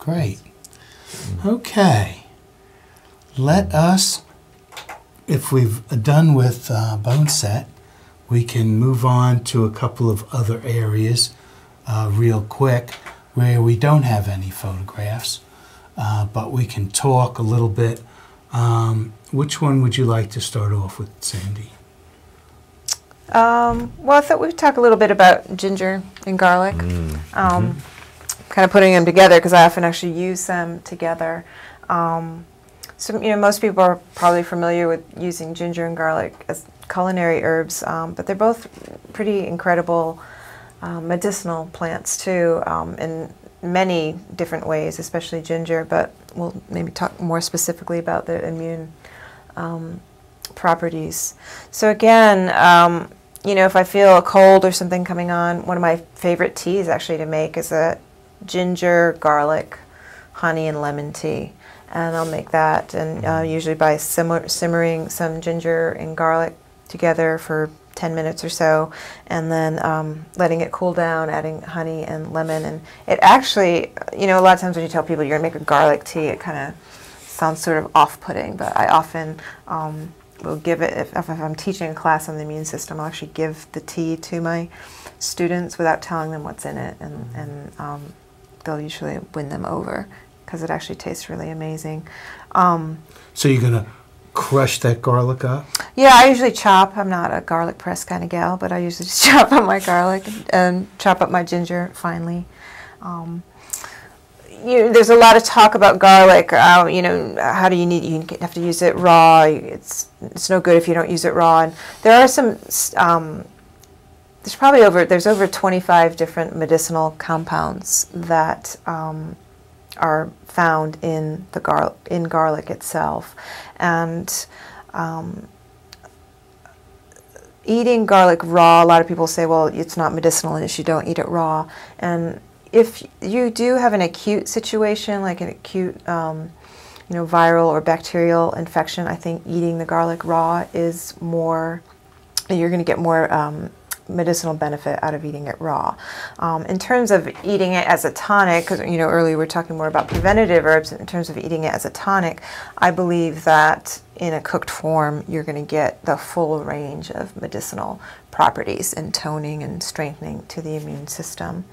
Great. Okay. Let us, if we've done with Boneset, we can move on to a couple of other areas real quick where we don't have any photographs, but we can talk a little bit. Which one would you like to start off with, Sandy? Well, I thought we'd talk a little bit about ginger and garlic, kind of putting them together because I often actually use them together. So, most people are probably familiar with using ginger and garlic as culinary herbs, but they're both pretty incredible medicinal plants too, in many different ways, especially ginger, but we'll maybe talk more specifically about the immune properties. So again, if I feel a cold or something coming on, one of my favorite teas actually to make is a ginger, garlic, honey, and lemon tea. And I'll make that, and usually by simmering some ginger and garlic together for 10 minutes or so, and then letting it cool down, adding honey and lemon. And it actually, a lot of times when you tell people you're going to make a garlic tea, it kind of sounds sort of off-putting, but I often will give it, if I'm teaching a class on the immune system, I'll actually give the tea to my students without telling them what's in it, and they'll usually win them over because it actually tastes really amazing. So you're going to crush that garlic up? Yeah, I usually chop. I'm not a garlic press kind of gal, but I usually just chop up my garlic and chop up my ginger finely. There's a lot of talk about garlic. How do you have to use it raw? It's no good if you don't use it raw. And there are some. There's over 25 different medicinal compounds that are found in garlic itself, and eating garlic raw, a lot of people say, well, it's not medicinal unless you don't eat it raw. And if you do have an acute situation, like an acute viral or bacterial infection, I think eating the garlic raw is more, you're going to get more medicinal benefit out of eating it raw. In terms of eating it as a tonic, because earlier we were talking more about preventative herbs, in terms of eating it as a tonic, I believe that in a cooked form you're going to get the full range of medicinal properties and toning and strengthening to the immune system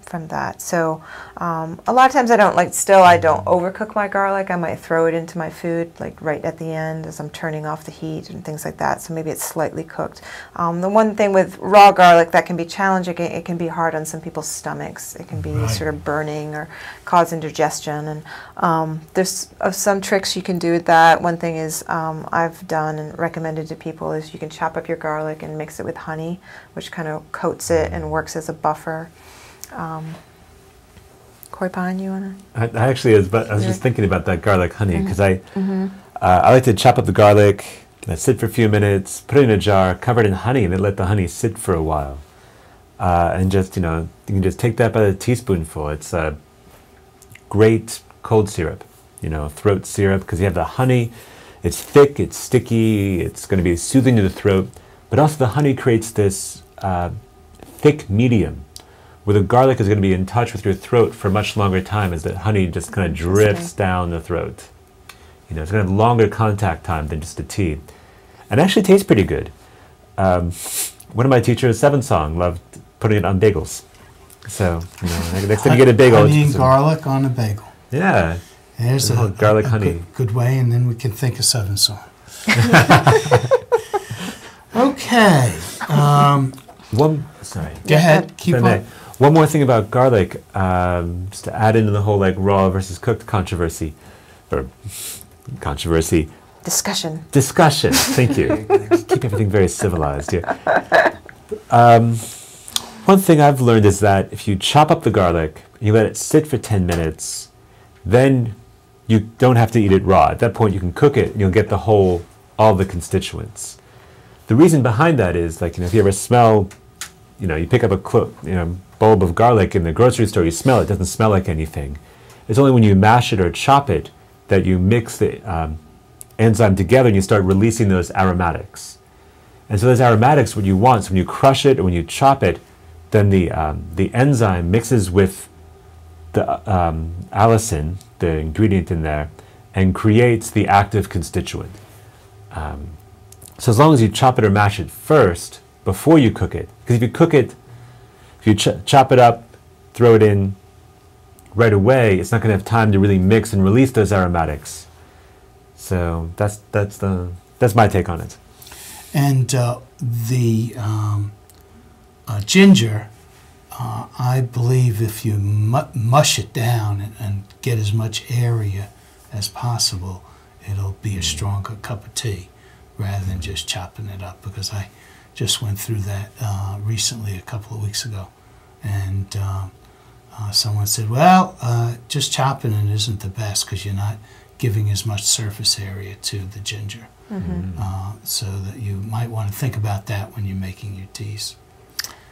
from that. So a lot of times I don't overcook my garlic. I might throw it into my food like right at the end as I'm turning off the heat and things like that. So maybe it's slightly cooked. The one thing with raw garlic that can be challenging, it can be hard on some people's stomachs. It can be sort of burning or cause indigestion. And there's some tricks you can do with that. One thing is I've done and recommended to people is you can chop up your garlic and mix it with honey, which kind of coats it and works as a buffer. Corey Pine, you want to? I actually was, but I was just thinking about that garlic honey because I like to chop up the garlic, sit for a few minutes, put it in a jar, cover it in honey, and then let the honey sit for a while. And just you can just take that by the teaspoonful. It's a great cold syrup, throat syrup, because you have the honey. It's thick, it's sticky, it's going to be soothing to the throat, but also the honey creates this thick medium where the garlic is going to be in touch with your throat for a much longer time as the honey just kind of drifts down the throat. It's going to have longer contact time than just a tea. And it actually tastes pretty good. One of my teachers, Seven Song, loved putting it on bagels. So, next time you get a bagel... Honey and garlic on a bagel. Yeah. There's a garlic honey. Good way, and then we can think of Seven Song. Okay. Sorry. Go ahead. Keep on. One more thing about garlic, just to add into the whole raw versus cooked controversy. Discussion. Thank you. Keep everything very civilized here. One thing I've learned is that if you chop up the garlic, you let it sit for 10 minutes, then you don't have to eat it raw. At that point, you can cook it, and you'll get all the constituents. The reason behind that is, if you ever smell, you pick up a bulb of garlic in the grocery store, you smell it, doesn't smell like anything. It's only when you mash it or chop it that you mix the enzyme together and you start releasing those aromatics. And so those aromatics, what you want, so when you crush it or when you chop it, then the enzyme mixes with the allicin, the ingredient in there, and creates the active constituent. So as long as you chop it or mash it first before you cook it, because if you cook it, if you chop it up, throw it in right away, it's not going to have time to really mix and release those aromatics. So that's my take on it. And the ginger, I believe if you mush it down and get as much area as possible, it'll be a stronger cup of tea rather than just chopping it up, because I just went through that recently a couple of weeks ago. And someone said, well, just chopping it isn't the best because you're not giving as much surface area to the ginger. So that you might want to think about that when you're making your teas.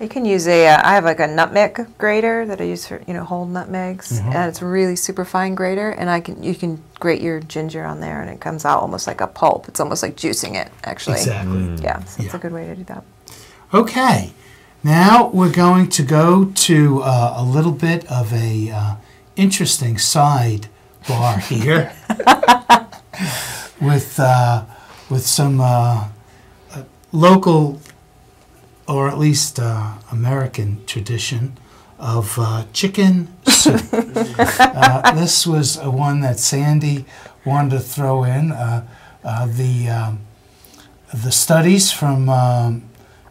You can use I have like a nutmeg grater that I use for, whole nutmegs, and it's a really super fine grater, and you can grate your ginger on there, and it comes out almost like a pulp. It's almost like juicing it, actually. Exactly. Yeah, so it's a good way to do that. Okay, now we're going to go to a little bit of a interesting side bar here with some local, or at least American tradition of chicken soup. This was one that Sandy wanted to throw in. The studies from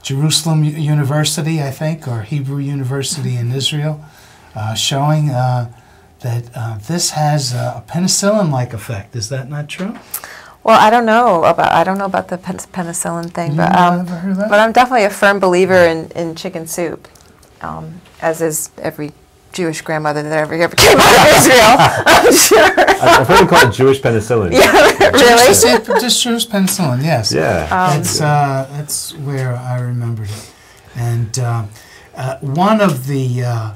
Jerusalem University, I think, or Hebrew University in Israel, showing that this has a penicillin-like effect. Is that not true? Well, I don't know about the penicillin thing, but never heard of that? but I'm definitely a firm believer in chicken soup, as is every Jewish grandmother that ever came out of Israel. I'm sure. I've heard it called Jewish penicillin. Yeah, really. Just Jewish penicillin, yes. Yeah. That's where I remembered it. And one of the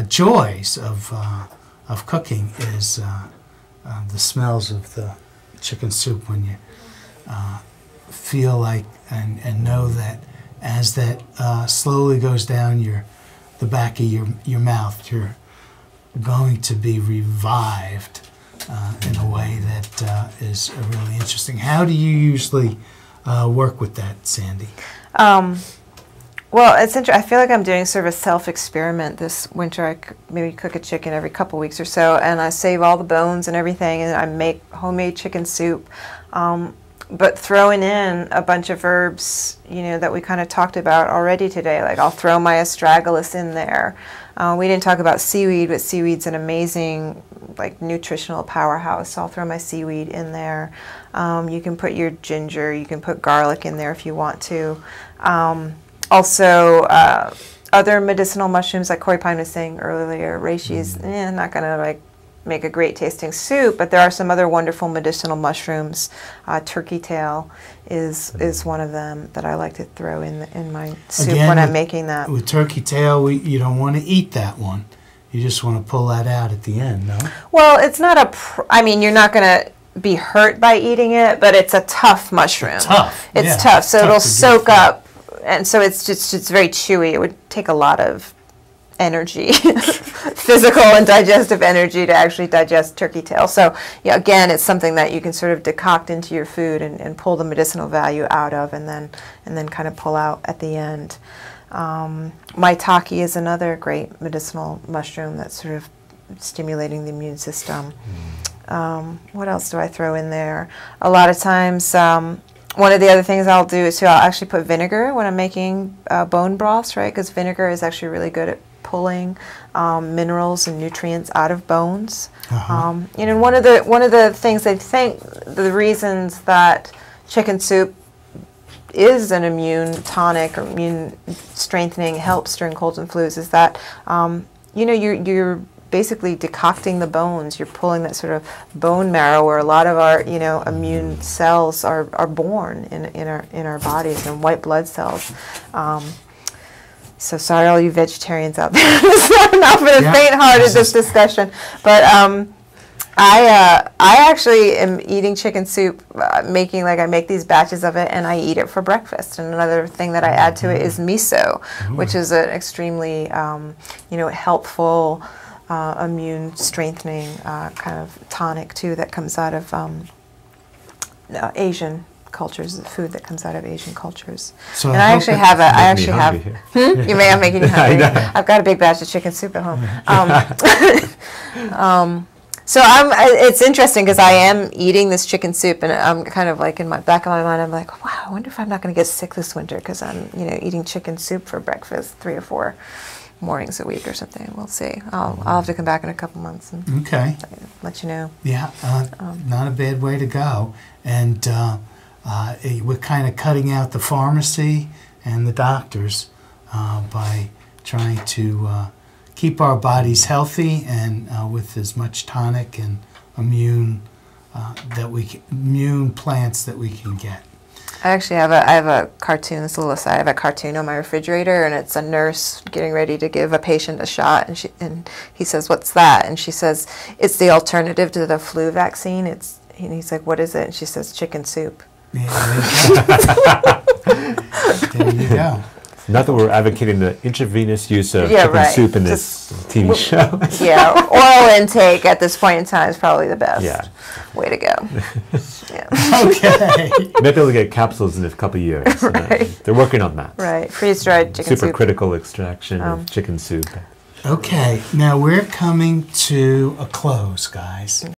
joys of cooking is the smells of the chicken soup, when you feel like and know that as that slowly goes down the back of your mouth, you're going to be revived in a way that is really interesting. How do you usually work with that, Sandy? Well, it's interesting. I feel like I'm doing sort of a self-experiment this winter. I maybe cook a chicken every couple weeks or so, and I save all the bones and everything, and I make homemade chicken soup. But throwing in a bunch of herbs, that we kind of talked about already today. Like I'll throw my astragalus in there. We didn't talk about seaweed, but seaweed's an amazing, nutritional powerhouse. So I'll throw my seaweed in there. You can put your ginger. You can put garlic in there if you want to. Also, other medicinal mushrooms, like Corey Pine was saying earlier, reishi is not going to make a great tasting soup, but there are some other wonderful medicinal mushrooms. Turkey tail is one of them that I like to throw in my soup when I'm making that. With turkey tail, you don't want to eat that one. You just want to pull that out at the end, no? Well, it's not you're not going to be hurt by eating it, but it's a tough mushroom. It's tough, so it'll soak up. And so it's very chewy. It would take a lot of energy, physical and digestive energy, to actually digest turkey tail. So again, it's something that you can sort of decoct into your food and pull the medicinal value out of, and then kind of pull out at the end. Maitake is another great medicinal mushroom that's sort of stimulating the immune system. What else do I throw in there? A lot of times, one of the other things I'll do is I'll actually put vinegar when I'm making bone broths, right? Because vinegar is actually really good at pulling minerals and nutrients out of bones. One of the things I think the reasons that chicken soup is an immune tonic or immune strengthening, helps during colds and flus, is that you're basically decocting the bones. You're pulling that sort of bone marrow where a lot of our immune cells are born in our bodies, and white blood cells. So sorry, all you vegetarians out there. Not for the faint-hearted, this discussion. But I actually am eating chicken soup, I make these batches of it, and I eat it for breakfast. And another thing that I add to it is miso, which is an extremely helpful immune strengthening kind of tonic too that comes out of Asian cultures, the food that comes out of Asian cultures. So And I I hope actually it- have a, I Making me actually have, hungry here. you may have making you hungry. know. I've got a big batch of chicken soup at home. So it's interesting because I am eating this chicken soup, and I'm kind of like in my back of my mind, I'm like, wow, I wonder if I'm not going to get sick this winter because I'm, eating chicken soup for breakfast 3 or 4 mornings a week or something. We'll see. I'll have to come back in a couple months and Okay. let you know. Yeah, not a bad way to go. And we're kind of cutting out the pharmacy and the doctors by trying to keep our bodies healthy and with as much tonic and immune immune plants that we can get. I actually have a cartoon, this little aside, I have a cartoon on my refrigerator, and it's a nurse getting ready to give a patient a shot, and he says, "What's that?" And she says, "It's the alternative to the flu vaccine." And he's like, "What is it?" And she says, "Chicken soup." Yeah, there you go. Not that we're advocating the intravenous use of Yeah, chicken right. soup in this TV show. Yeah, oral intake at this point in time is probably the best Yeah. way to go. Yeah. Okay. Maybe they'll get capsules in a couple of years. Right. They're working on that. Right, freeze-dried chicken soup. Supercritical extraction of chicken soup. Okay, now we're coming to a close, guys.